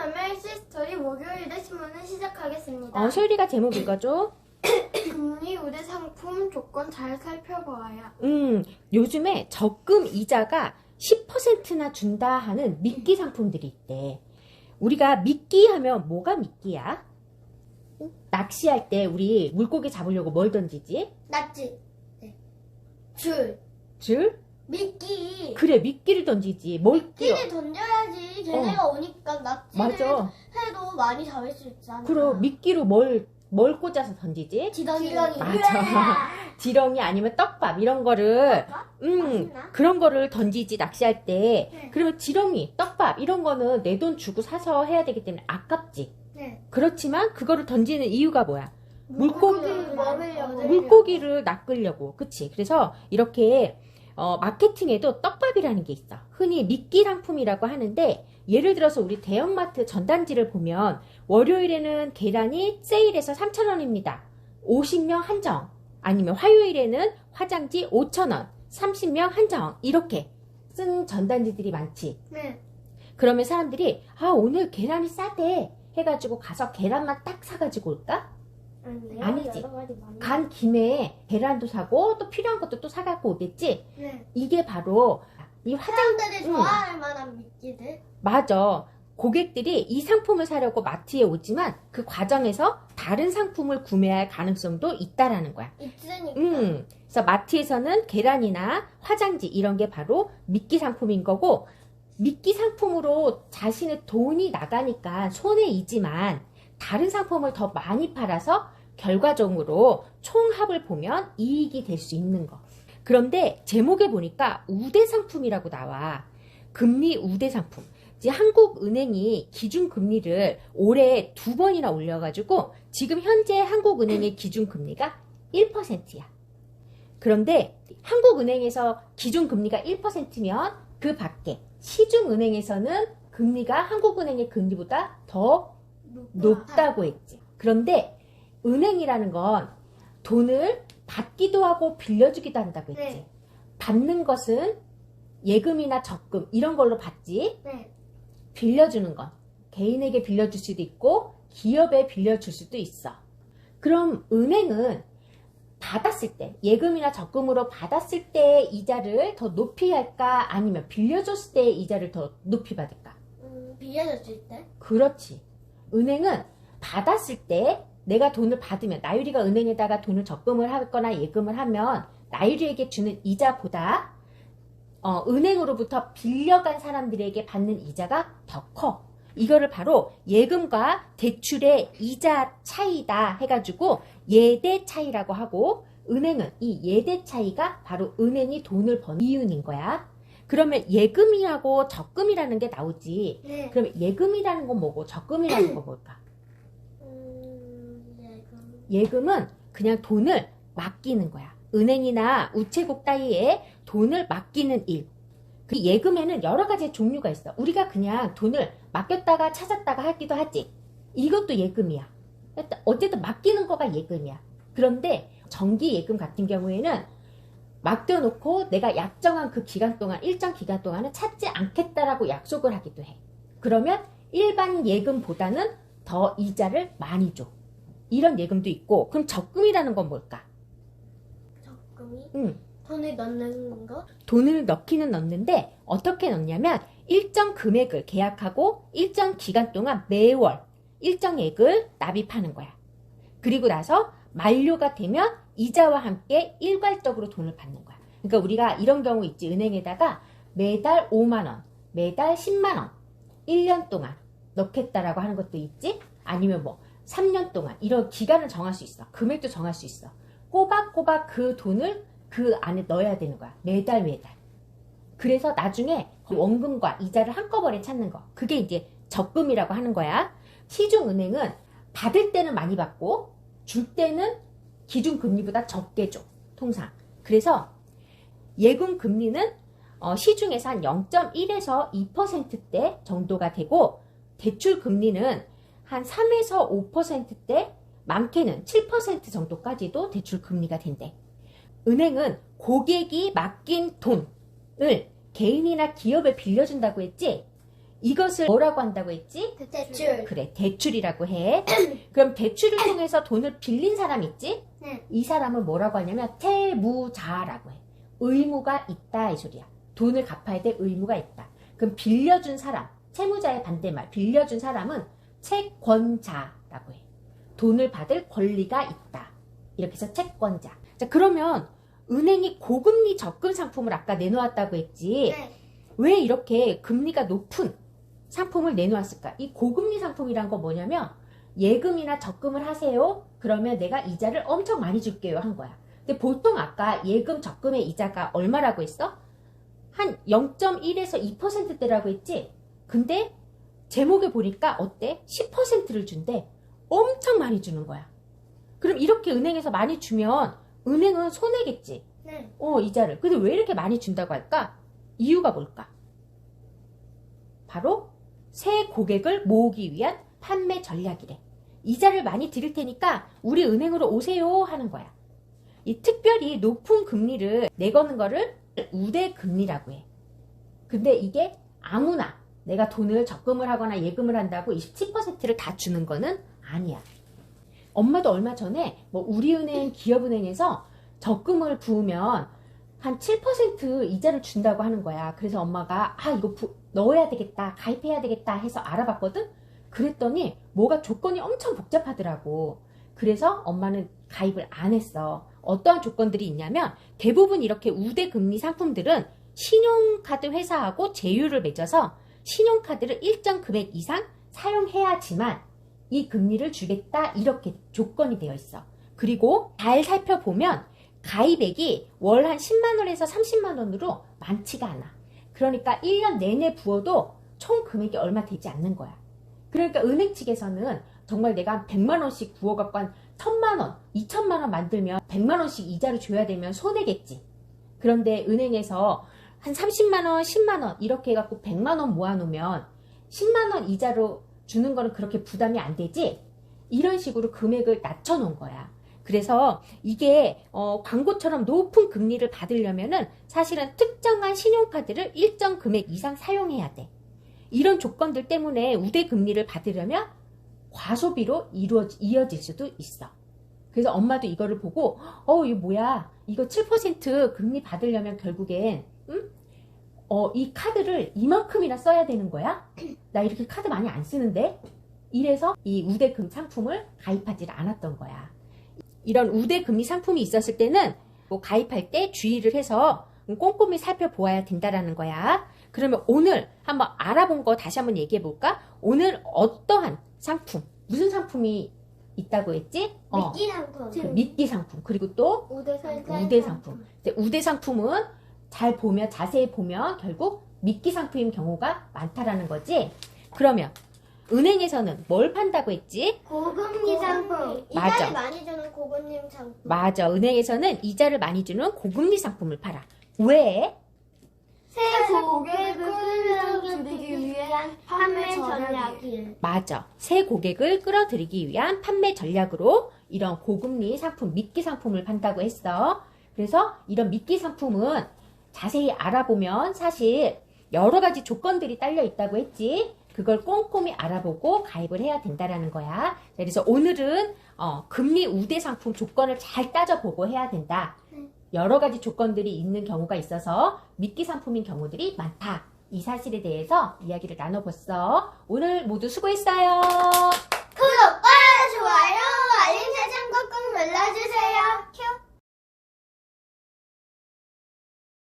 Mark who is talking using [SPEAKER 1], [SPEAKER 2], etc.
[SPEAKER 1] 아메리시 스토리 목요일에 신문을 시작하겠습니다.
[SPEAKER 2] 소율이가 제목 읽어줘.
[SPEAKER 1] 금리 우대 상품 조건 잘 살펴보아야.
[SPEAKER 2] 요즘에 적금 이자가 10%나 준다 하는 미끼 상품들이 있대. 우리가 미끼 하면 뭐가 미끼야? 낚시할 때 우리 물고기 잡으려고 뭘 던지지?
[SPEAKER 1] 낫지? 네. 줄.
[SPEAKER 2] 줄?
[SPEAKER 1] 미끼.
[SPEAKER 2] 그래, 미끼를 던지지. 뭘 끼워?
[SPEAKER 1] 미끼를 던져야지. 걔네가 오니까 낫지를
[SPEAKER 2] 맞아.
[SPEAKER 1] 해도 많이 잡을 수 있잖아.
[SPEAKER 2] 그럼 미끼로 뭘 꽂아서 던지지?
[SPEAKER 1] 지렁이.
[SPEAKER 2] 맞아. 지렁이 아니면 떡밥 이런 거를
[SPEAKER 1] 맛있나?
[SPEAKER 2] 그런 거를 던지지 낚시할 때.
[SPEAKER 1] 네.
[SPEAKER 2] 그러면 지렁이, 떡밥 이런 거는 내 돈 주고 사서 해야 되기 때문에 아깝지.
[SPEAKER 1] 네.
[SPEAKER 2] 그렇지만 그거를 던지는 이유가 뭐야?
[SPEAKER 1] 물고기를 먹으려고.
[SPEAKER 2] 물고기를 낚으려고. 그치? 그래서 이렇게 마케팅에도 떡밥이라는 게 있어. 흔히 미끼 상품이라고 하는데, 예를 들어서 우리 대형마트 전단지를 보면 월요일에는 계란이 세일해서 3,000원입니다. 50명 한정. 아니면 화요일에는 화장지 5,000원. 30명 한정. 이렇게 쓴 전단지들이 많지.
[SPEAKER 1] 네.
[SPEAKER 2] 그러면 사람들이 오늘 계란이 싸대 해가지고 가서 계란만 딱 사가지고 올까? 아니지.
[SPEAKER 1] 여러 가지 많이.
[SPEAKER 2] 간 김에 계란도 사고 또 필요한 것도 또 사갖고 오겠지?
[SPEAKER 1] 네.
[SPEAKER 2] 이게 바로 이
[SPEAKER 1] 사람들이 좋아할 만한 미끼들.
[SPEAKER 2] 맞아. 고객들이 이 상품을 사려고 마트에 오지만 그 과정에서 다른 상품을 구매할 가능성도 있다라는 거야.
[SPEAKER 1] 있으니까.
[SPEAKER 2] 그래서 마트에서는 계란이나 화장지 이런 게 바로 미끼 상품인 거고, 미끼 상품으로 자신의 돈이 나가니까 손해이지만 다른 상품을 더 많이 팔아서 결과적으로 총합을 보면 이익이 될 수 있는 거. 그런데 제목에 보니까 우대 상품이라고 나와. 금리 우대 상품. 이제 한국은행이 기준금리를 올해 2번이나 올려가지고 지금 현재 한국은행의 기준금리가 1%야. 그런데 한국은행에서 기준금리가 1%면 그 밖에 시중은행에서는 금리가 한국은행의 금리보다 더 높다고 했지. 그런데 은행이라는 건 돈을 받기도 하고 빌려주기도 한다고 했지.
[SPEAKER 1] 네.
[SPEAKER 2] 받는 것은 예금이나 적금 이런 걸로 받지.
[SPEAKER 1] 네.
[SPEAKER 2] 빌려주는 건 개인에게 빌려줄 수도 있고 기업에 빌려줄 수도 있어. 그럼 은행은 받았을 때, 예금이나 적금으로 받았을 때 이자를 더 높이 할까? 아니면 빌려줬을 때 이자를 더 높이 받을까?
[SPEAKER 1] 빌려줬을 때.
[SPEAKER 2] 그렇지. 은행은 받았을 때 내가 돈을 받으면, 나유리가 은행에다가 돈을 적금을 하거나 예금을 하면 나유리에게 주는 이자보다 은행으로부터 빌려간 사람들에게 받는 이자가 더 커. 이거를 바로 예금과 대출의 이자 차이다 해가지고 예대 차이라고 하고, 은행은 이 예대 차이가 바로 은행이 돈을 버는 이윤인 거야. 그러면 예금이하고 적금이라는 게 나오지.
[SPEAKER 1] 네.
[SPEAKER 2] 그러면 예금이라는 건 뭐고 적금이라는 건 뭘까? 예금은 그냥 돈을 맡기는 거야. 은행이나 우체국 따위에 돈을 맡기는 일. 그 예금에는 여러 가지 종류가 있어. 우리가 그냥 돈을 맡겼다가 찾았다가 하기도 하지. 이것도 예금이야. 어쨌든 맡기는 거가 예금이야. 그런데 정기 예금 같은 경우에는 맡겨놓고 내가 약정한 그 기간 동안, 일정 기간 동안은 찾지 않겠다라고 약속을 하기도 해. 그러면 일반 예금보다는 더 이자를 많이 줘. 이런 예금도 있고. 그럼 적금이라는 건 뭘까?
[SPEAKER 1] 적금이?
[SPEAKER 2] 응.
[SPEAKER 1] 돈을 넣는 거?
[SPEAKER 2] 돈을 넣기는 넣는데 어떻게 넣냐면 일정 금액을 계약하고 일정 기간 동안 매월 일정액을 납입하는 거야. 그리고 나서 만료가 되면 이자와 함께 일괄적으로 돈을 받는 거야. 그러니까 우리가 이런 경우 있지. 은행에다가 매달 5만 원, 매달 10만 원 1년 동안 넣겠다라고 하는 것도 있지. 아니면 뭐 3년 동안 이런 기간을 정할 수 있어. 금액도 정할 수 있어. 꼬박꼬박 그 돈을 그 안에 넣어야 되는 거야. 매달. 그래서 나중에 원금과 이자를 한꺼번에 찾는 거. 그게 이제 적금이라고 하는 거야. 시중은행은 받을 때는 많이 받고 줄 때는 기준금리보다 적게 줘. 통상. 그래서 예금 금리는 시중에서 한 0.1에서 2%대 정도가 되고, 대출 금리는 한 3에서 5%대, 많게는 7% 정도까지도 대출 금리가 된대. 은행은 고객이 맡긴 돈을 개인이나 기업에 빌려준다고 했지. 이것을 뭐라고 한다고 했지?
[SPEAKER 1] 대출.
[SPEAKER 2] 그래, 대출이라고 해. 그럼 대출을 통해서 돈을 빌린 사람 있지?
[SPEAKER 1] 네.
[SPEAKER 2] 이 사람을 뭐라고 하냐면 채무자라고 해. 의무가 있다 이 소리야. 돈을 갚아야 될 의무가 있다. 그럼 빌려준 사람, 채무자의 반대말, 빌려준 사람은 채권자라고 해. 돈을 받을 권리가 있다. 이렇게 해서 채권자. 자, 그러면 은행이 고금리 적금 상품을 아까 내놓았다고 했지.
[SPEAKER 1] 네.
[SPEAKER 2] 왜 이렇게 금리가 높은 상품을 내놓았을까? 이 고금리 상품이란 거 뭐냐면 예금이나 적금을 하세요. 그러면 내가 이자를 엄청 많이 줄게요 한 거야. 근데 보통 아까 예금, 적금의 이자가 얼마라고 했어? 한 0.1에서 2%대라고 했지? 근데 제목에 보니까 어때? 10%를 준대. 엄청 많이 주는 거야. 그럼 이렇게 은행에서 많이 주면 은행은 손해겠지?
[SPEAKER 1] 네.
[SPEAKER 2] 이자를. 근데 왜 이렇게 많이 준다고 할까? 이유가 뭘까? 바로 새 고객을 모으기 위한 판매 전략이래. 이자를 많이 드릴 테니까 우리 은행으로 오세요 하는 거야. 이 특별히 높은 금리를 내거는 거를 우대금리라고 해. 근데 이게 아무나 내가 돈을 적금을 하거나 예금을 한다고 10%를 다 주는 거는 아니야. 엄마도 얼마 전에 뭐 우리은행, 기업은행에서 적금을 부으면 한 7% 이자를 준다고 하는 거야. 그래서 엄마가 이거 넣어야 되겠다, 가입해야 되겠다 해서 알아봤거든? 그랬더니 뭐가 조건이 엄청 복잡하더라고. 그래서 엄마는 가입을 안 했어. 어떠한 조건들이 있냐면 대부분 이렇게 우대금리 상품들은 신용카드 회사하고 제휴를 맺어서 신용카드를 일정 금액 이상 사용해야지만 이 금리를 주겠다 이렇게 조건이 되어 있어. 그리고 잘 살펴보면 가입액이 월 한 10만원에서 30만원으로 많지가 않아. 그러니까 1년 내내 부어도 총 금액이 얼마 되지 않는 거야. 그러니까 은행 측에서는 정말 내가 100만원씩 부어갖고 한 1000만원, 2000만원 만들면 100만원씩 이자를 줘야 되면 손해겠지. 그런데 은행에서 한 30만원, 10만원 이렇게 해갖고 100만원 모아놓으면 10만원 이자로 주는 거는 그렇게 부담이 안 되지? 이런 식으로 금액을 낮춰놓은 거야. 그래서 이게 광고처럼 높은 금리를 받으려면은 사실은 특정한 신용카드를 일정 금액 이상 사용해야 돼. 이런 조건들 때문에 우대금리를 받으려면 과소비로 이어질 수도 있어. 그래서 엄마도 이거를 보고 이거 뭐야, 이거 7% 금리 받으려면 결국엔 이 카드를 이만큼이나 써야 되는 거야? 나 이렇게 카드 많이 안 쓰는데? 이래서 이 우대금 상품을 가입하지 않았던 거야. 이런 우대금리 상품이 있었을 때는 뭐 가입할 때 주의를 해서 꼼꼼히 살펴보아야 된다라는 거야. 그러면 오늘 한번 알아본 거 다시 한번 얘기해 볼까? 오늘 어떠한 상품, 무슨 상품이 있다고 했지?
[SPEAKER 1] 미끼 상품.
[SPEAKER 2] 그 미끼 상품. 그리고 또
[SPEAKER 1] 우대 상품.
[SPEAKER 2] 우대 상품. 우대 상품은 잘 보면, 자세히 보면 결국 미끼 상품인 경우가 많다라는 거지. 그러면 은행에서는 뭘 판다고 했지?
[SPEAKER 1] 고금리 상품.
[SPEAKER 2] 맞아.
[SPEAKER 1] 이자를 많이 주는 고금리 상품.
[SPEAKER 2] 맞아. 은행에서는 이자를 많이 주는 고금리 상품을 팔아. 왜?
[SPEAKER 1] 새 고객을 끌어들이기 위한 판매 전략이.
[SPEAKER 2] 맞아. 새 고객을 끌어들이기 위한 판매 전략으로 이런 고금리 상품, 미끼 상품을 판다고 했어. 그래서 이런 미끼 상품은 자세히 알아보면 사실 여러 가지 조건들이 딸려 있다고 했지. 그걸 꼼꼼히 알아보고 가입을 해야 된다라는 거야. 그래서 오늘은 금리 우대 상품 조건을 잘 따져보고 해야 된다. 여러 가지 조건들이 있는 경우가 있어서 미끼 상품인 경우들이 많다. 이 사실에 대해서 이야기를 나눠봤어. 오늘 모두 수고했어요.